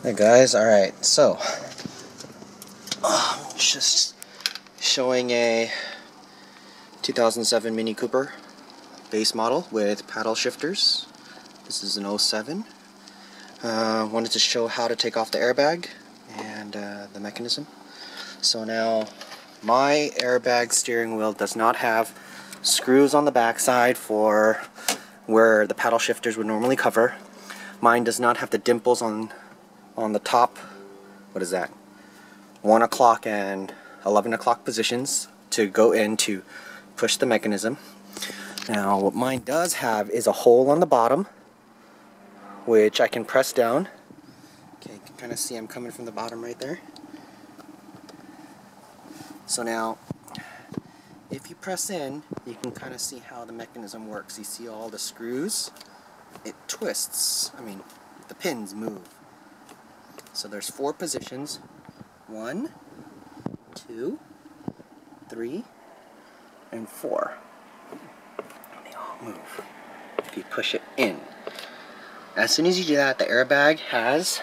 Hey guys, alright, so just showing a 2007 Mini Cooper base model with paddle shifters. This is an 07. Wanted to show how to take off the airbag and the mechanism. So now my airbag steering wheel does not have screws on the backside for where the paddle shifters would normally cover. Mine does not have the dimples on the top, what is that, 1 o'clock and 11 o'clock positions to go in to push the mechanism. Now what mine does have is a hole on the bottom which I can press down. Okay, you can kind of see I'm coming from the bottom right there. So now if you press in, you can kind of see how the mechanism works. You see all the screws? It twists. I mean, the pins move. So there's 4 positions. 1, 2, 3, and 4. And they all move if you push it in. As soon as you do that, the airbag has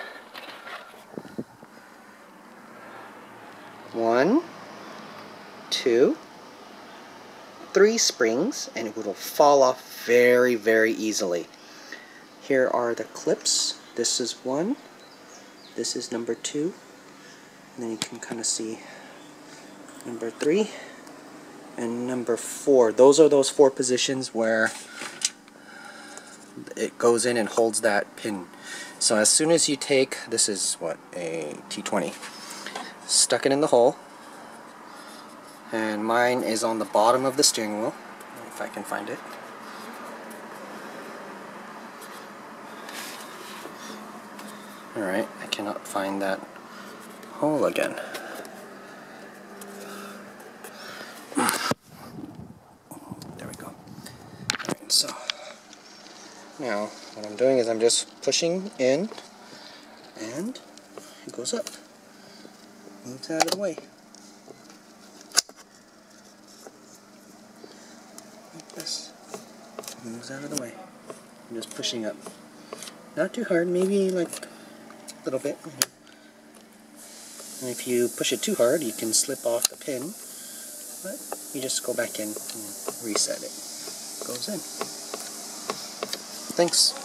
1, 2, 3 springs, and it will fall off very, very easily. Here are the clips. This is 1. This is number 2, and then you can kind of see number 3 and number 4. Those are those 4 positions where it goes in and holds that pin. So as soon as you take, this is what, a T20, stuck it in the hole, and mine is on the bottom of the steering wheel, if I can find it. Alright, I cannot find that hole again. There we go. Alright, so now what I'm doing is I'm just pushing in and it goes up. Moves out of the way. Like this. Moves out of the way. I'm just pushing up. Not too hard, maybe like a little bit. And if you push it too hard, you can slip off the pin, but you just go back in and reset it. It goes in. Thanks.